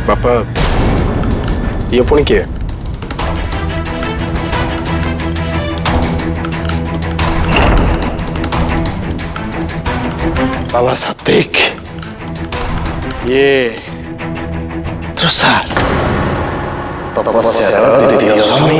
बापा ये पुणी किए? बाबा सात्विक, ये तुषार तपस्यार द्वितीय स्वामी।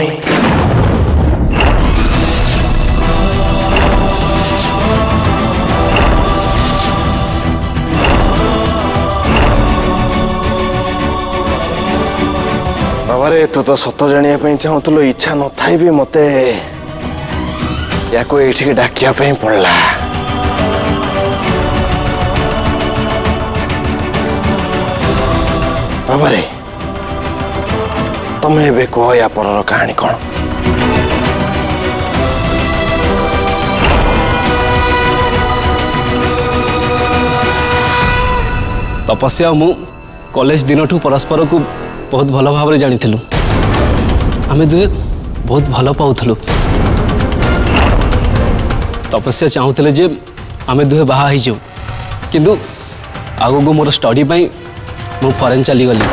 बाबा रे तू तो सत जाना चाहूलु, इच्छा न थाई भी मते या डाकिया पड़ला। बाबा रे तुम्हें एबे कह या परर कहानी कौन? तपस्या मु कॉलेज दिन ठू परस्पर को बहुत भल भाव जानी आमे दुहे बहुत भल पाऊलु। तपस्या चाहूले जे आमे दुहे बाहा हो जाऊ, किंतु आगो को मोर स्टडी पाई मु फॉरेन चली गली।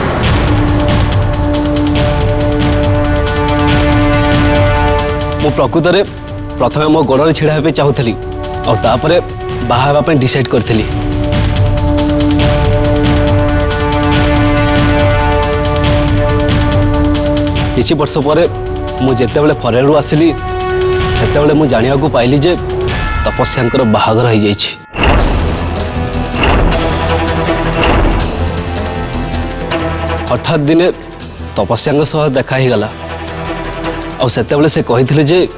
मु प्रकृत रे प्रथमे मो गोड़ छिड़ा पे चाहूली और तापरे बाहा पे डिसाइड करथली। किछि वर्ष पर मु जेतेबेले फॉरेन रु आसिली सेतेबेले मु जानिया को पाइली जे तपस्यांकर बाहागर हो जाइछि। हठात दिने तपस्या सह देखा ही गला और सेतेबेले से कहिथिले जे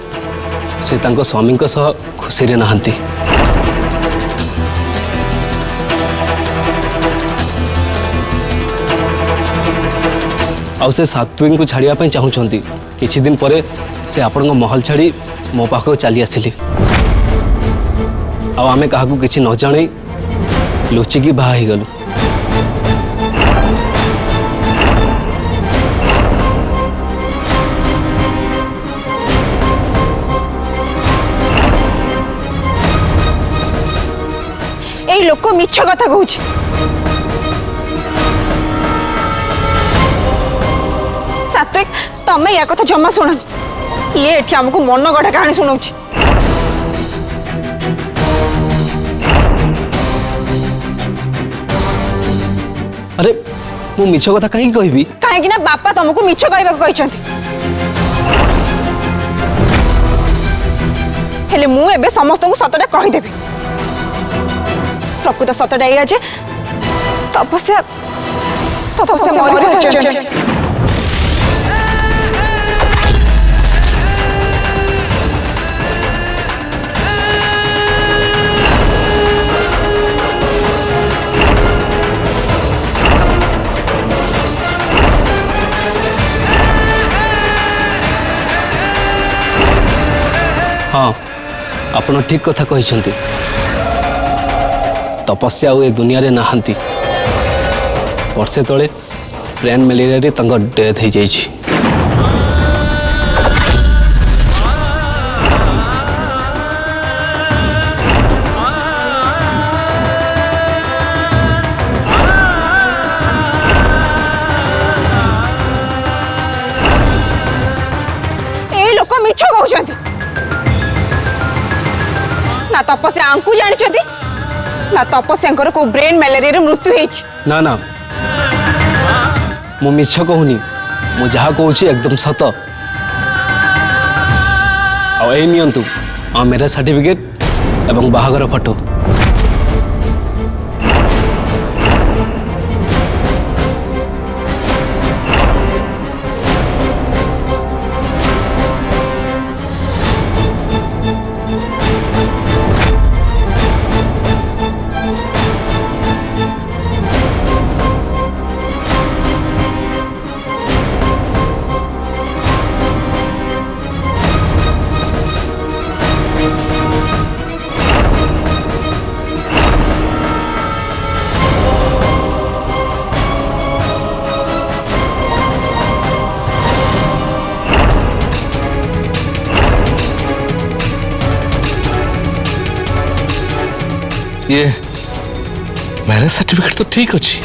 से तांको स्वामी सह खुशी रे नहंती। आउ से सात्विक को छाड़िया पे चाहूँगी। किछि दिन परे से आपण महल छाड़ी मो पाखक चली आसिली। आउ आमे काहाकू किछि न जाने लुचिकी बाहा ही गलु। ए लोक मिछ कथा कहूँ। सात्विक तमें या कथा जमा शुण, ये एठी हमको मन गढ़ा कहानी शुणाऊ। अरे मु मिछ कथा कहीं कहबी? कहीं ना बापा तुमको मिछ कहबा हेले मु एबे समस्त को सतटा कहीदेवी। प्रकृत सतटा या जे तपस्या मरी। हाँ आपण ठीक कथा कहिसंती। तपस्या ए दुनिया रे नहांती। वर्षे तले ब्रेन मैलेरिया रे तंग डेथ हो जाइछि। ए लोक मिछ कहउछंती ना। तपस्या आंकु जानिछंती ना तपस्यांकर को ब्रेन मैलेरिया मृत्यु होइछि। ना ना मु मिछ कहूनी, मु जहा कहूछि एकदम सत। आ ए नियंतु आ मेरा सर्टिफिकेट एवं बाहागर फोटो। ये मैरिज सर्टिफिकेट तो ठीक अच्छी,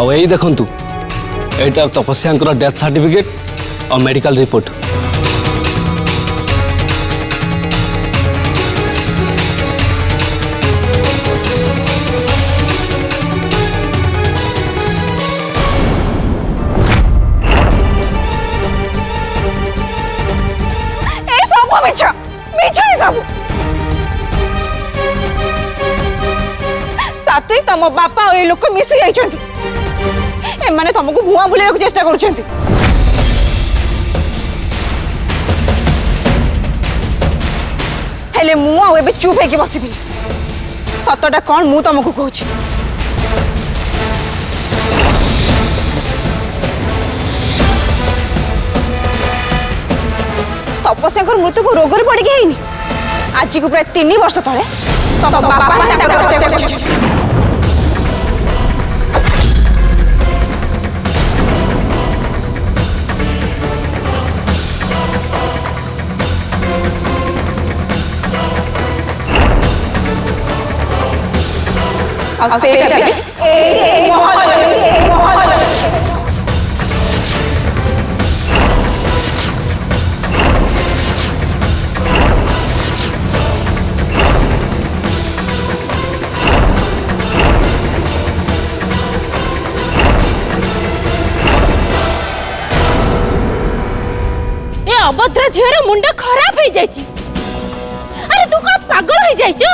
ଆଉ ଏଇ ଦେଖନ୍ତୁ ଏଇଟା ତପସ୍ୟାଙ୍କର ଡେଥ୍ ସାର୍ଟିଫିକେଟ୍ ଆଉ ମେଡିକାଲ ରିପୋର୍ଟ। ଏ ସବୁ ମିଛ ମିଛ ଏ ସବୁ। ସାତ୍विକ ତମ ବାପା ଆଉ ଏ ଲୋକ ମିଶି ଯାଇଛନ୍ତି। ଏମାନେ ତମକୁ ଭୁଆଁ ବୁଲେଇବାକୁ ଚେଷ୍ଟା କରୁଛନ୍ତି। ହେଲେ ମୁଁ ଆଉ ଏବେ ଚୁପ୍ ହେଇକି ବସିବିନି। ସତଟା କଣ ମୁଁ ତମକୁ କହୁଛି। ତପସ୍ୟାଙ୍କର ମୃତ୍ୟୁକୁ ରୋଗରେ ପଡ଼ିକି ହେଇନି। ଆଜିକୁ ପ୍ରାୟ 3 ବର୍ଷ ତଳେ ତମ ବାପା ତାଙ୍କୁ ହତ୍ୟା କରିଛନ୍ତି। ଆଉ ସେଇଟା ବି ଏଇ ମହଲରେ। ଅଭଦ୍ର ଝିଅର ମୁଣ୍ଡ ଖରାପ ହେଇଯାଇଛି। ଆରେ ତୁ କଣ ପାଗଳ ହେଇଯାଇଛୁ?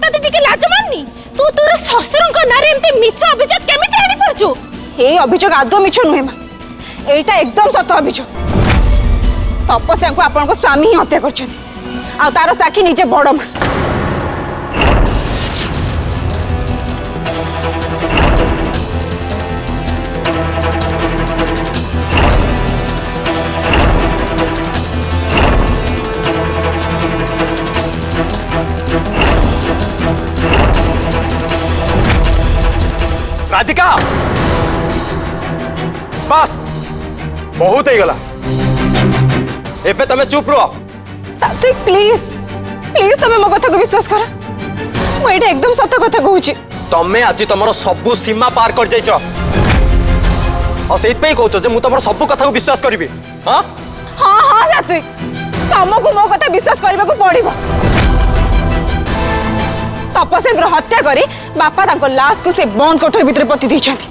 ତତେ ଟିକେ ଲାଜ ମାନି? ତୁ ତୋର ଶ୍ୱଶୁରଙ୍କ ନାଁରେ ଏମିତି ମିଛ ଅଭିଯୋଗ କେମିତି ଆଣି ପାରୁଛୁ? এই অভিযোগ আদৌ মিছ নুহে মা। এইটা একদম সত অভিযোগ। তপস্যাଙ୍କୁ ଆପଣଙ୍କ ସ୍ୱାମୀ ହିଁ ହତ୍ୟା କରିଛନ୍ତି। ଆଉ ତାର ସାକ୍ଷୀ ନିଜେ ବଡ଼ ମା। राधिका बस बहुत ही गला। एबे तमे चुप रहो। सात्विक प्लीज प्लीज तमे मो कथा को विश्वास कर। मु एटा एकदम सत कथा कहूची। तमे आज तमरो सबु सीमा पार कर जाइछ। और सेइत पे कहउछ जे मु तमरो सबु कथा को विश्वास करबी। हां हां हां सात्विक तमको मो कथा विश्वास करबा को पड़िबो। तपस्याଙ୍କର हत्या करी बापा तांको लाश को से बंद कोठरी भितर पति दैछथि।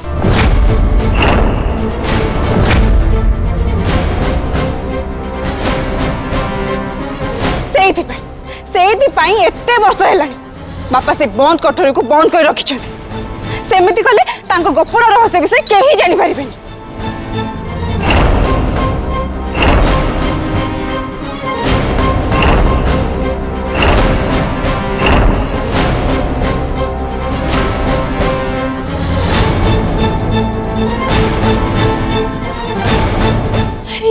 सेइथि पई एते वर्ष हेलानी बापा से बंद कोठरी को बंद कर रखिछथि। सेमिति कले तांको गोपन रहस्य विषय केही जानि परिबेनी।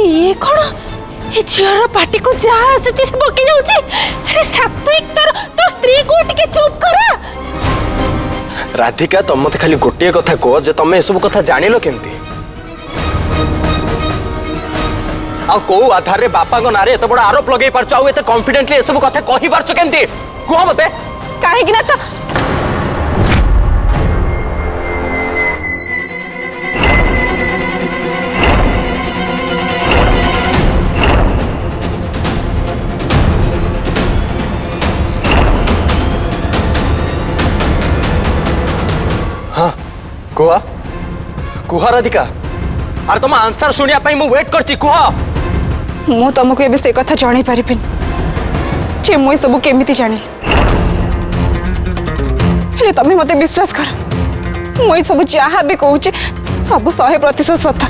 ये कौन ये झीर पार्टी को जहाँ से पकई जाऊँ। अरे सात्विक तो स्त्री को टिके चुप कर। राधिका तुम मत खाली गोटे कथा कह जे तुम ए सब कथा जानिलो केमती। आ को आधार रे बापा को नारे एत बड़ आरोप लगई पारछ। आ एते कॉन्फिडेंटली ए सब कथा कहि पारछ केमती कुह मते। काहे कि ना तो हाँ कुह कुह राधिका। अरे तुम आंसर सुनिया पाई मु वेट करची कुह। मु तुमको एबे से कथा जानि परिबिनी जे मु सब केमिति जानि। हेले तमे मते विश्वास कर मु सब जहा भी कहूची सब 100% सत्य।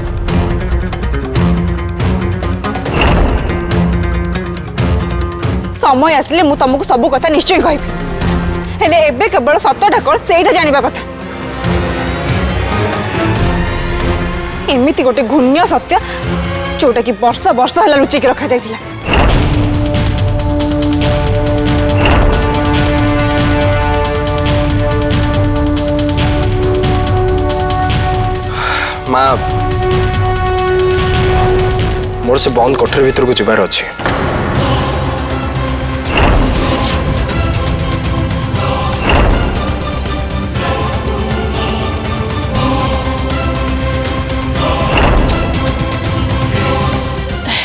समय आसिले मु तुमको सब कथा निश्चय कहबी। हेले एबे केवल सत्यटा कोन सेटा जानिबा कथा। एमिति गोटे घून्य सत्य जोटा कि वर्ष वर्ष है लुचिक रखा जाइथिला। माँ मोर से बंद कोठरी भीतर को जीवार अच्छे।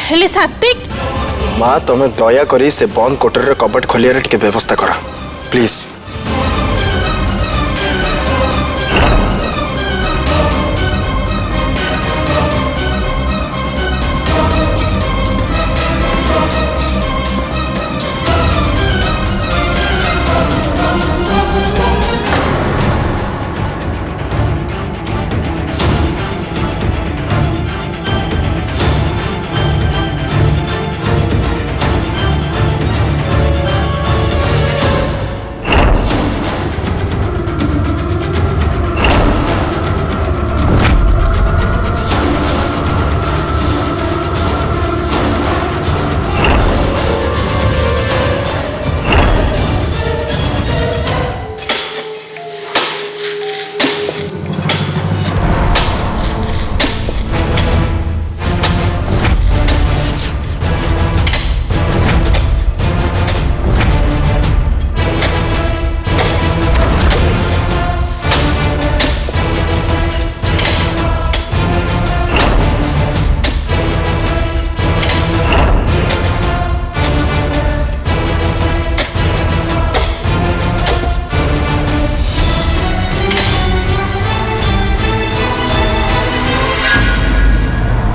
हेले सात्विक माँ तुम्हें दया करी से बंद कोठरी कबट खोलिया टिके व्यवस्था कर प्लीज।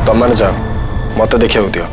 तुम जाओ मत देखा दियो।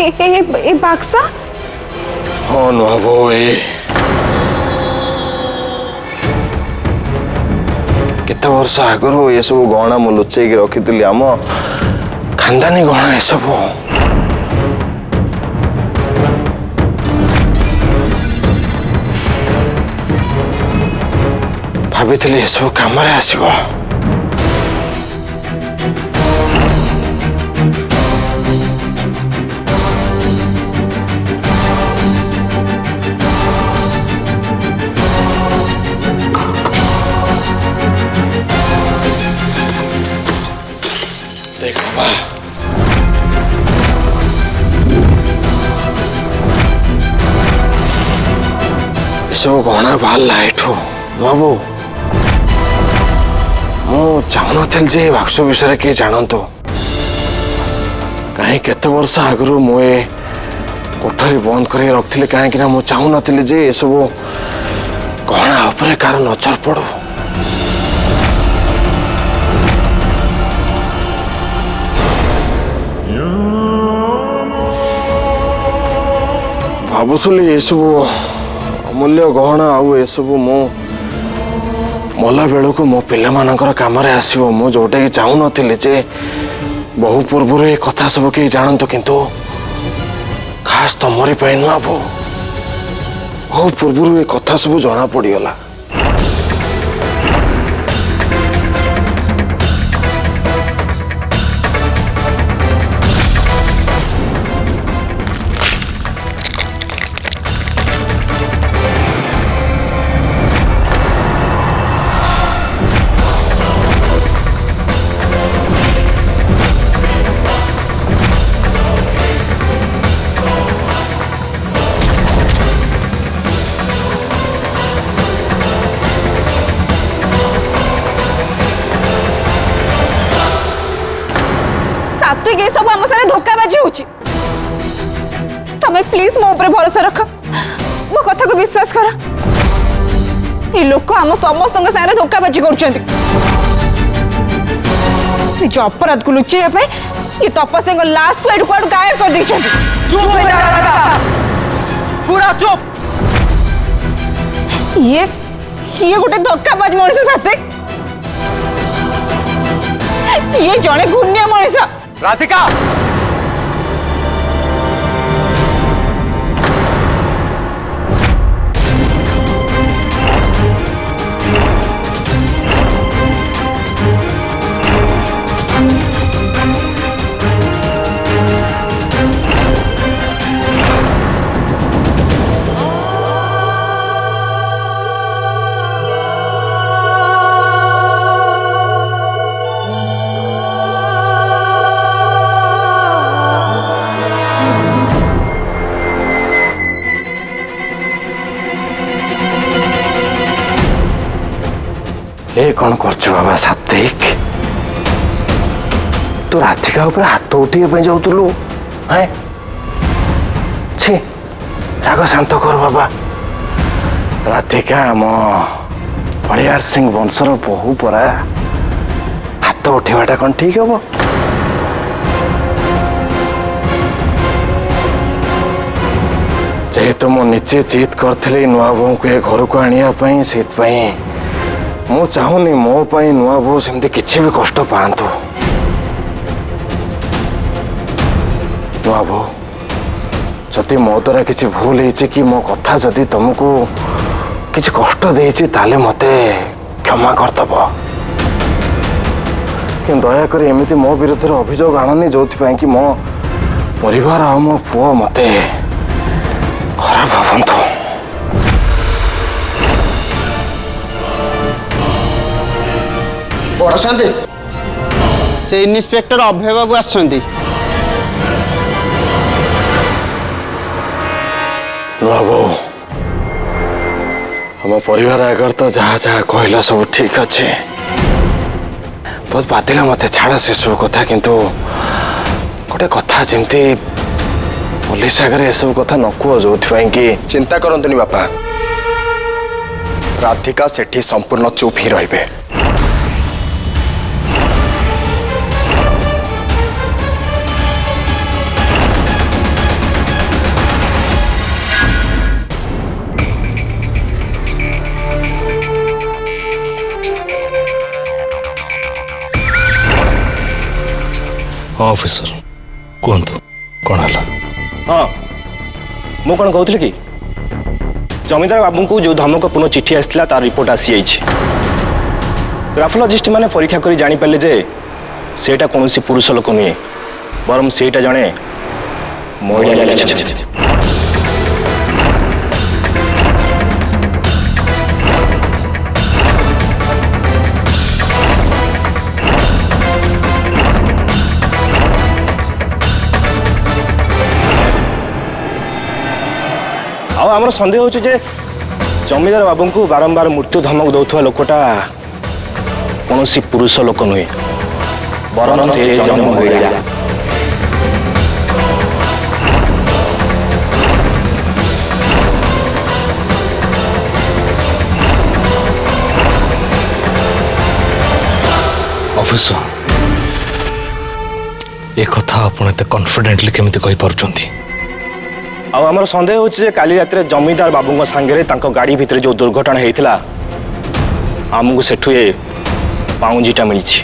ए बाक्सा हाँ नुहबो केते वर्ष आगर ये सब गहना मु लुचेक रखी आम खानदानी गहना ये सब भाभी ये सब काम आसो। देख बाबा सब गहना बाहर एठू बाबू मु चाहून जे बाक्स विषय किए जानतु कहीं केते वर्ष आगु मु कोठरी बंद कर रखी कहीं मुझे चाहू नी जे ये सब गहना उपरे कार नजर पड़ू। भावुली ये सब अमूल्य गहना आउ ये सब मो मला बेलू को मो पिलामानकर काम आसो मु जोटा कि चाहू नी जे बहु पूर्व ये कथा सब कहीं जानतु किंतु खास तमरी पे नुआ बहु पूर्व ये कथा सब जना पड़गला। सात्विक ये सब आम सारे धोखाबाजी होची। तमे प्लीज मो ऊपर भरोसा रख, मो कथा को विश्वास कर। ये लोग आम समस्त सारे धोखाबाजी कर जो अपराध को लुचेया पे ये तपस्या लाश को एडु कुआडु गायब कर दी। चुप हो जा राधिका, पूरा चुप। ये गोटे धोखाबाज मनीष सात्विक, ये जड़े घूर्ण्य मनीष। राधिका ये कौन कर बाबा सात्विक? तू राधिका ऊपर हाथ उठे जाऊलु है? छी राग शांत कर बाबा। राधिका आम बलियार सिंह वंशर बहु परा, हाथ उठेवाटा कौन ठीक हम? जेहेतु मु निजे जिद करी नुआ बो को घर को आने से मु चाहूनी मो पाई नुआ बो सेमती किसी भी कष्ट पातु। नुआ बो जदि मो द्वारा किसी भूल है कि मो कथा जदि तुमको किसी कष्ट देछि ताले मते क्षमा करदब। कि दयाक एमती मो विरुद्ध अभियोग आणनी जो कि मो परिवार आ मो पुओ मते खराब भावंतु। बड़े से इन्स्पेक्टर अभय बाबू आसछन्ती। बाबू हम परिवार आगर तो जहाँ जहाँ कहला सब ठीक अच्छे, बहुत बाधिला मत छाड़ से सब कथा, किंतु गोटे कथा जमती पुलिस आगे सब कथा न कह जो कि चिंता करंतुनी बापा, राधिका सेठी संपूर्ण चुप ही रहिबे। हाँ ऑफिसर कहतु कौन है? हाँ मु कौन कहूली कि जमीदार बाबू को जो धमकपूर्ण चिठी आसाला तार रिपोर्ट आसी जाइए। ग्राफोलॉजिस्ट मैंने परीक्षा कर जापारे जे सेटा कौन पुरुष लोक नुहे, बरम सेटा जड़े महिला। आमर सन्देह हो जमीदार बाबू को बारंबार मृत्यु धमक दौथुवा लोकटा कौन पुरुष लोक नुहे, बरम से जन्म महिला। प्रोफेसर ए कथा आपण एते कॉन्फिडेंटली केमिति कहि पारुचंती आमर सन्देह हो काली रात जमीदार बाबू सांगे गाड़ी भितर जो दुर्घटना होता आमको सेठू ये पाउंजीटा मिली।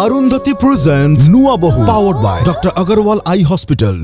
Arundhati presents Nua Bahu, powered by Dr. Agarwal Eye Hospital.